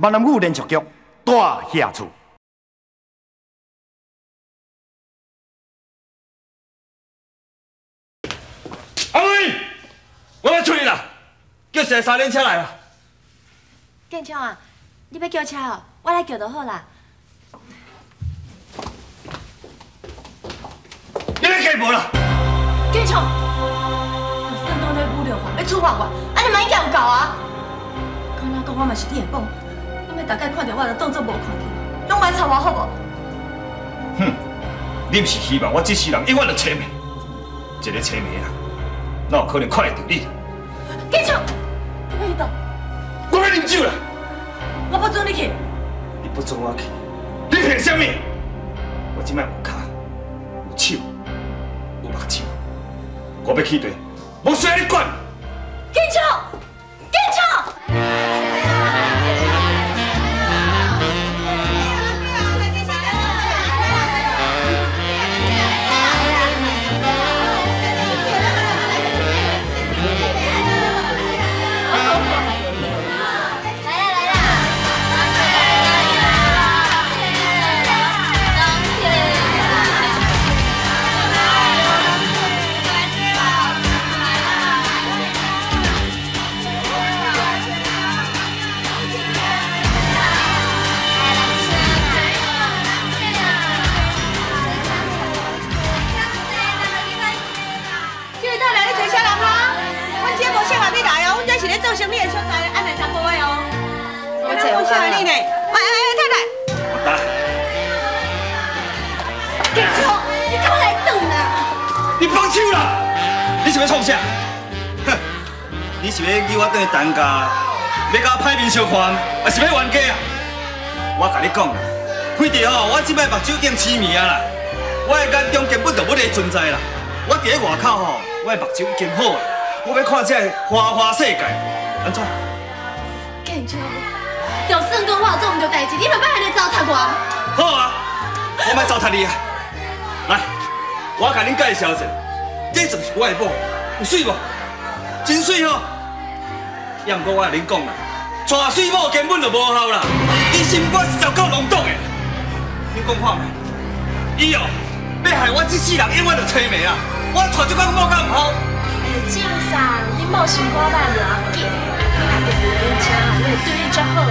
闽南语连续剧大下厝。阿妹，我要出去啦，叫一台三轮车来啊！建昌啊，你要叫车哦，我来叫就好啦。你要加无啦？建昌，就算当在侮辱我，要处罚我，安尼嘛已经有够啊！刚才讲我嘛是你的某，你们大概看到我就当作无看到，拢莫吵我好无？哼，你不是希望我这世人永远就青面？一个青面啊，哪有可能看得到你？建昌，你要去倒？我要啉酒啦！我不准你去。你不准我去，你凭什么？我即摆有脚，有手，有目睭，我要去对，无需要你管。建昌，建昌。是咧做生意的所在，安内查甫的哦。我找小你呢，太太。我打。建昌，你敢来转啊？你放手啦！你是要创啥？哼！你是要叫我转去陈家，要甲我歹面相看，还是要冤家啊？我甲你讲啦，亏着哦，我即摆目睭已经痴迷啊啦，我的眼中根本就无你存在啦。我伫咧外口吼，我的目睭已经好啊。我要看这花花世界，安怎？建昌，就算讲我有做唔对代志，你嘛别安尼糟蹋我。好啊，我莫糟蹋你啊！来，我甲恁介绍一下，这就是我的某，有水无？真水吼！要毋过我甲恁讲啦，娶水某根本就无效啦，伊心肝是糟够浓毒的。恁讲看觅，伊哦要害我这世人永远就青梅啊！我娶这款某敢唔好？正常，你某心肝歹唔要紧，你若着有认真，你会对你足好啊。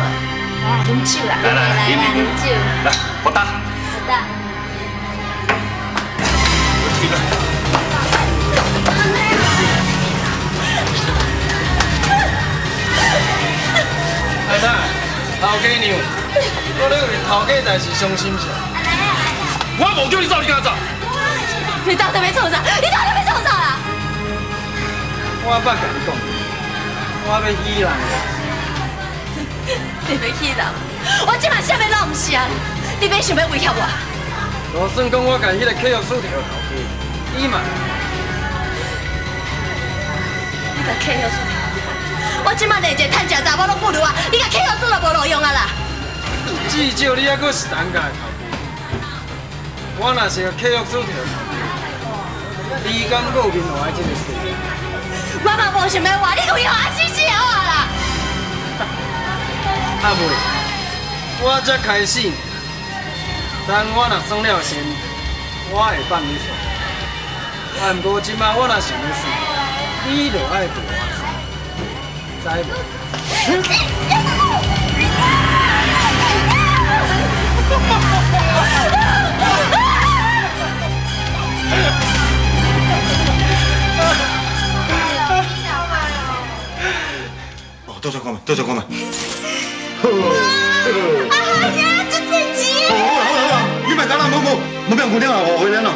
来，啉酒啦，来，啉酒。来，我打。好的。太太，头家娘，我认为头家才是伤心事。我无叫你走，你干走？你到底要创啥？你到底要创啥啦？我捌甲你讲，我要依人。你要去人？我即马啥物拢唔是啊！你别想要威胁我。就算讲我甲迄个客户处调头家，伊嘛，你甲客户处调，我即马连一个趁食查某拢不如啊！你甲客户处都无路用啊啦！至少你还阁是咱家的头家。我若是个客户处调头家，你敢阁有面活这个事？我嘛无想要活，你可以互我死死好啊啦！啊袂，我才开始。等我若爽了身，我会放你走。啊，不过即摆我若想要死，你就爱陪我死，知无？哦，倒转看觅，倒转看觅。哎呀，这真急！好，你别干啦，冇变姑娘啊，我回来了。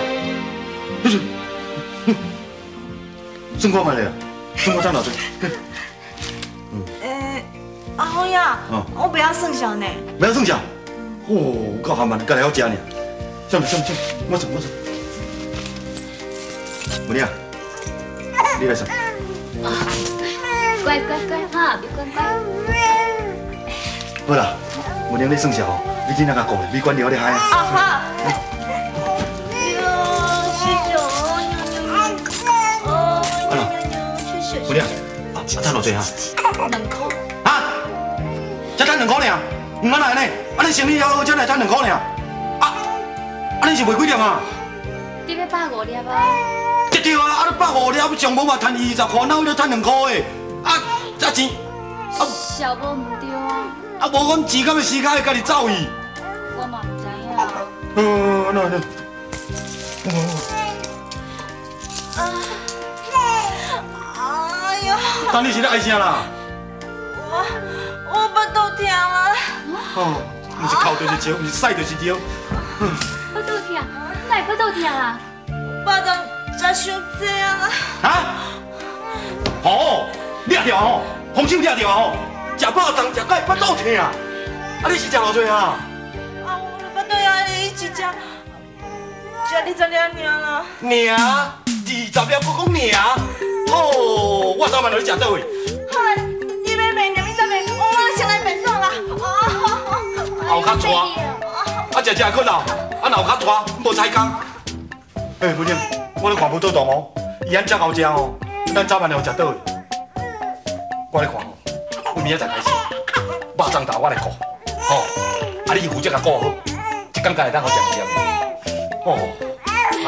不是，算看觅咧，算我赚偌济。阿红呀，我不要算小呢。不要算小。哦，够咸慢，干来好食呢。上，我算。姑娘，你来算。乖哈，别乖。好啦，姑娘你算小，你尽量甲顾，你管了你嗨。好。姑娘，啊，赚偌济哈？2块。啊？才赚2块尔？唔安尼，安尼生意还好，才来赚2块尔。安尼是卖几粒啊？你要150粒啊？对啊，啊你150粒，上无嘛赚20块，哪有咧赚2块的？钱，小无唔对啊。无阮钱敢要死开，家己走去。我嘛唔知影。那。哎呦！当你是咧哀啥啦？我腹肚痛啊！哦，毋是哭就是笑，毋是屎就是尿。腹肚痛，哪会腹肚痛啊？腹肚食伤济啊！啊？哦，掠着吼，红手掠着吼，食饱当食到腹肚痛啊！你是食偌济啊？我腹肚痛，你一食20粒尔啦。尔20粒，我讲尔。哦，我早晚就去食倒位。你要卖2米3米，我先来卖算啦。后脚拖，食去老，后脚拖，无菜工。文英，我咧看无倒动哦，伊安遮好食哦，咱早晚就食倒位。我咧看哦，我明仔载开始，肉粽头我来顾，吼，你负责甲顾好，一工才会当好食2粒。哦，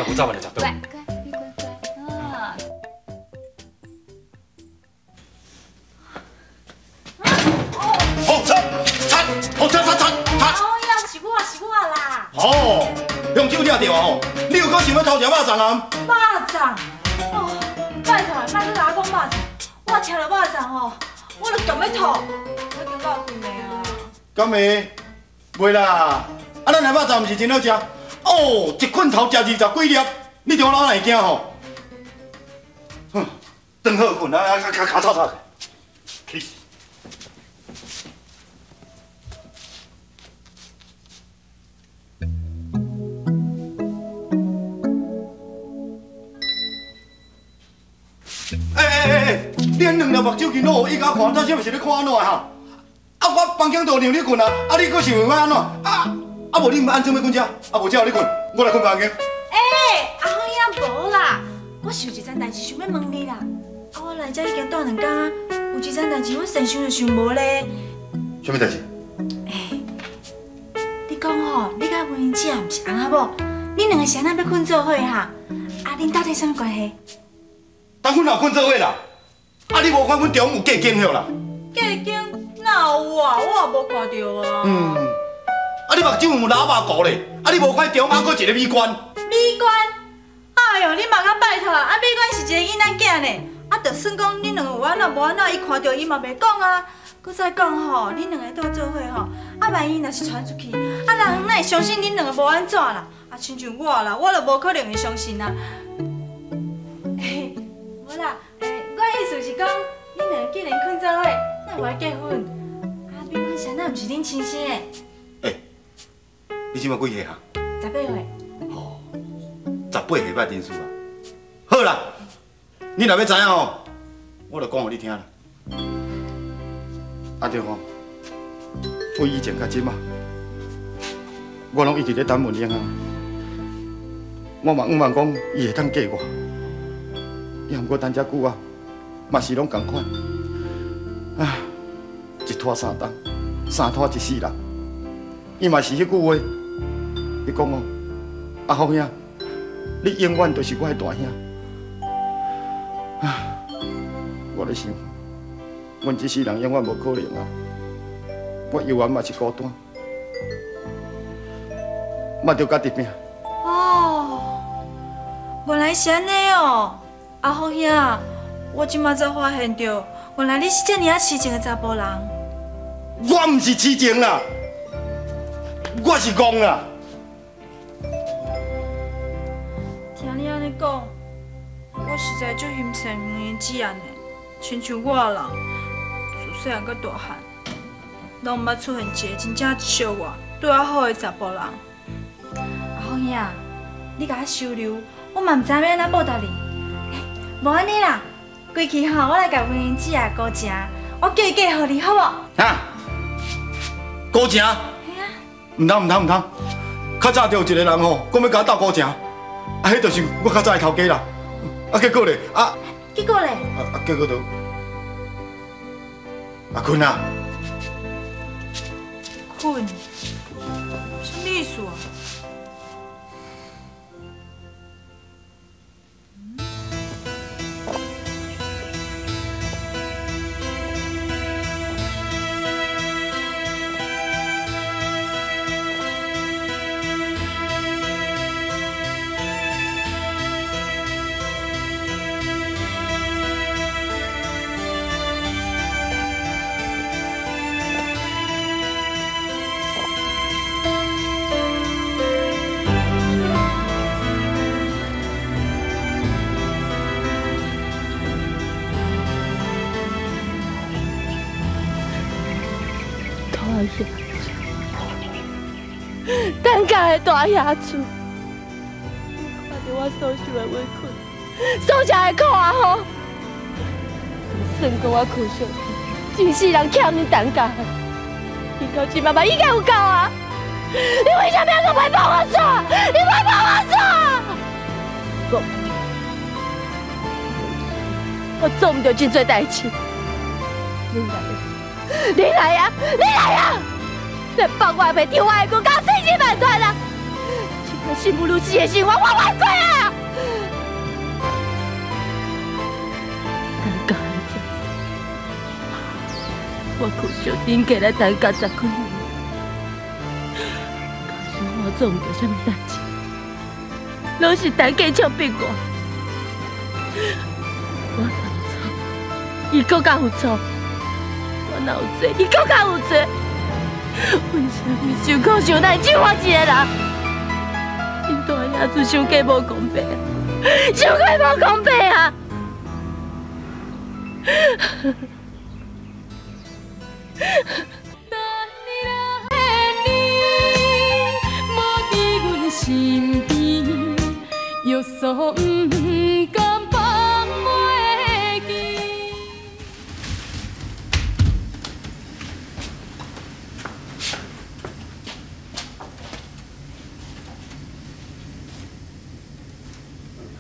我早晚就食倒位。哦，用手抓着哦！你有搁想要偷食肉粽啊？肉粽，拜托，莫再甲我讲肉粽，我听到肉粽吼，我就强要吐，我已经落困的啊。敢会？袂啦，咱的肉粽毋是真好食哦，一捆头食20几粒，你中老哪会惊吼？转好困啊，卡吵吵。恁2粒目睭去攞，伊甲看，早是咧看安怎哈？我房间都让你困啊，你佫想要安怎？无你毋安怎要困遮？无遮互你困，我来困房间。阿芳也无啦，我是有一件代志想要问你啦。我来遮已经住2天，有一件代志我先想就想无咧。什么代志？你讲吼，你甲文英姐毋是翁仔某，恁2个是安怎要困做伙哈？恁到底什么关系？当阮若困做伙啦。你无看阮中有计经许啦？计经哪有啊？我也无看到啊。你目睭有老目糊咧？你无看中还佫一个美观？美观？哎呦，你嘛较拜托啊！美观是一个囡仔囝呢，就算讲恁2个有安怎无安怎，伊看到伊嘛袂讲啊。佮再讲吼，恁2个住做伙吼，万一若是传出去，人哪会相信恁2个无安怎啦？亲像我啦，我就无可能会相信啊。无啦。我意思是讲，恁2个既然困做伙，哪会结婚？美观谁哪毋是恁亲生的？你即马几岁啊？18岁。哦，18岁捌认输啊？好啦，你若要知影吼，我就讲互你听啦。对吼，我以前甲即马，我拢一直咧等文英啊。我嘛毋茫讲伊会当嫁我，也毋过等遮久啊。嘛是拢同款，一拖3冬，3拖1世人。伊嘛是迄句话，伊讲哦，阿福兄，你永远都是我的大兄。我咧想，阮这世人永远无可能啊！我犹原嘛是孤单，嘛着家己拼。原来是安尼哦，阿福兄。我即马才发现到，原来你是这么痴情的查甫人。我毋是痴情啦，我是戆啦。听你安尼讲，我实在足欣赏文英姐安尼，亲像我人，自细汉到大汉，拢毋捌出现一个真正惜我、对我好的查甫人。阿芳兄，你甲我收留，我嘛毋知要安怎报答你。无安尼啦。过去吼，我来甲文英姐啊高情，我叫伊嫁互你，好无？高情？嘿啊！唔通，较早就有一个人吼，讲要甲我斗高情，迄就是我较早的头家啦。结果咧，结果咧？结果就坤啊，混，什么意思啊？等家的大野厝，看着我所受的委屈，所吃的苦啊吼，算讲我苦上真世人欠你等家的，你到即妈妈已经有够啊！你为什么要不帮我做？你不帮我做？我做唔到真多代志，你来呀！你来呀！来帮我袂丢我的骨，到死心万断啦！这个生不如死的生活，我冤过啊！等家的这我苦上顶过来等家10几年，可是我做唔到什么代志，拢是等家抢别我。我犯错，伊更加有错。我哪有罪？伊更加有罪。为什么伤苦伤难只有我一个人？因大爷子伤过无公平，伤过无公平啊！身边，约束不敢放袂记。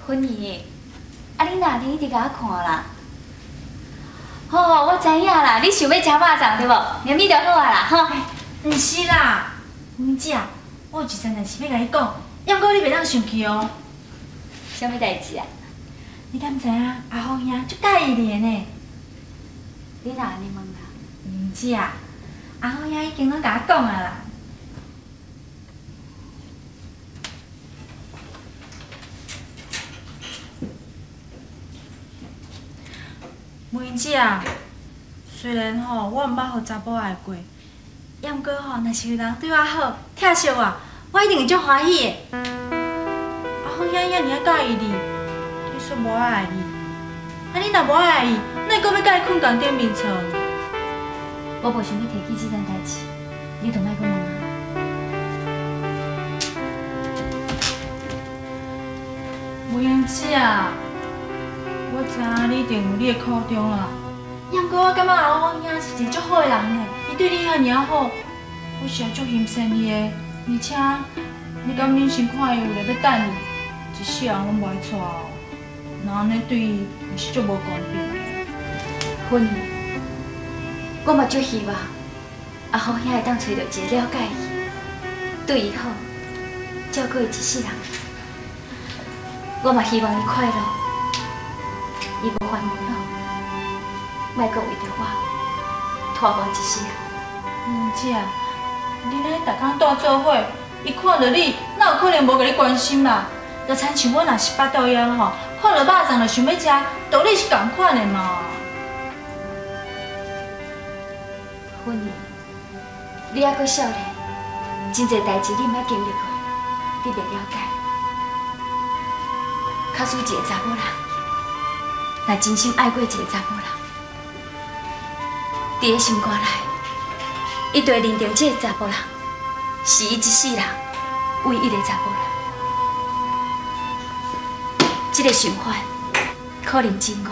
芬姨，啊，你哪天一直甲我看啦？好，我知影啦，你想要吃肉粽对无？念你就好啊啦，吼。毋是啦，文姐，我有一件代志要甲你讲，要过你袂当生气哦。什么代志啊？你敢知影阿芳兄足介意你的呢？你哪安尼问啊？毋是啊，阿芳兄已经拢甲我讲啊啦。文姐啊，虽然吼我毋捌互查甫爱过，也毋过吼，若是有人对我好，疼惜我一定会足欢喜的。阿芳兄遐尔介意你，你说无爱伊，啊你若无爱伊，哪会阁要甲伊困同顶面床？我无想要提起这件代志，你就莫阁问啊。文姐啊，我知影你一定有你的苦衷啦。也毋过我感觉阿芳兄是一个足好的人呢，伊对你遐尔好，我是足欣赏伊的。而且，你敢忍心看伊为了要等你，一世人拢袂娶哦？那安尼对伊是足无公平的。芬姨，我嘛足希望阿芳兄会当找到一个了解伊、对伊好、照顾伊一世人。我嘛希望伊快乐，伊无烦恼，莫阁为着我拖磨一世人。姐，你咧逐工住做伙，伊看到你，哪有可能无甲你关心啦？就亲像我若是腹肚枵吼，看到肉粽就想要食，道理是同款的嘛。芬姨，你还阁少年，真侪代志你毋捌经历过，你袂了解。假使一个查某人，若真心爱过一个查某人，伫个心肝内，伊就会认定这个查某人是伊一世人唯一的查某人。这个想法可能真误，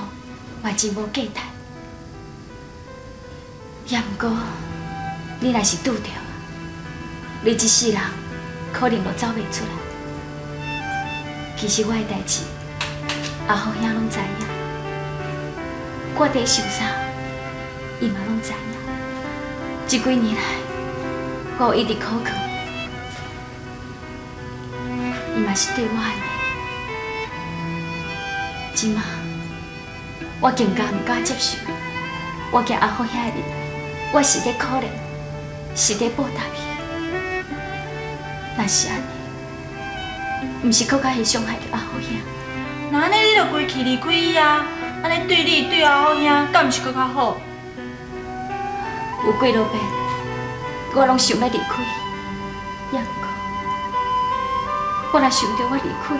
也真无价值。也毋过，你若是拄着，你一世人可能就走袂出来。其实我的代志，阿芳兄拢知影，我伫受伤，伊嘛拢知影。这几年来，我有一直苦劝，伊嘛是对我安尼。即马我更加唔敢接受，我惊阿虎遐个日来，我是咧可怜，是咧报答伊。若是安尼，毋是搁较会伤害着阿虎兄。那安尼你就归去离开伊啊！安尼对你对阿虎兄，敢毋是搁较好？有几落遍，我拢想要离开伊，也毋过，我若想着我离开伊，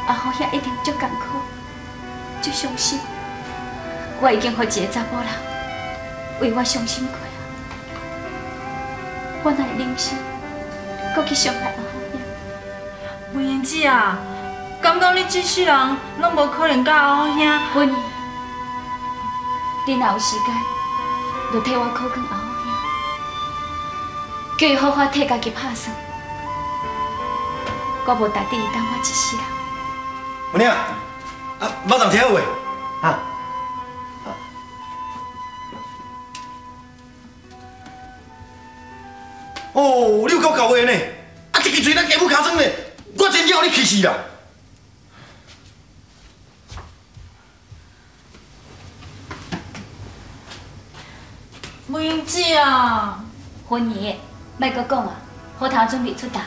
阿虎兄一定足艰苦，足伤心。我已经予一个查某人为我伤心过啊，我哪会忍心搁去伤害阿虎兄？文英姐啊，敢讲你这世人拢无可能甲阿虎兄？文英，你若有时间，就替我考卷阿虎兄，叫伊好好替家己拍算。我无值得伊等我一世人。文玲，马上听好话，哈。哦，你有够搞话呢！啊，一支嘴咱家母尻川呢，我真要你气死啦！文英姐啊，婚仪，莫阁讲啊，好头准备出答。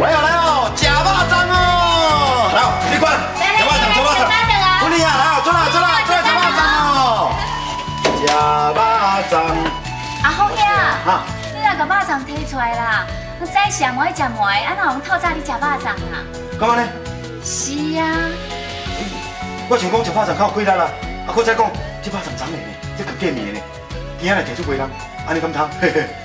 来哦，吃肉粽哦！来哦，你看，吃肉粽，吃肉粽。文玲啊，来哦，出来吃肉粽。阿虎兄，你若甲肉粽摕出来啦，我早时也无爱食糜，啊哪有透早你食肉粽啊？干嘛呢？是啊。我想讲食肉粽较有气力啦，啊，搁再讲这肉粽长的呢，这可见面呢，今仔来摕出卖人，安尼敢通？嘿嘿。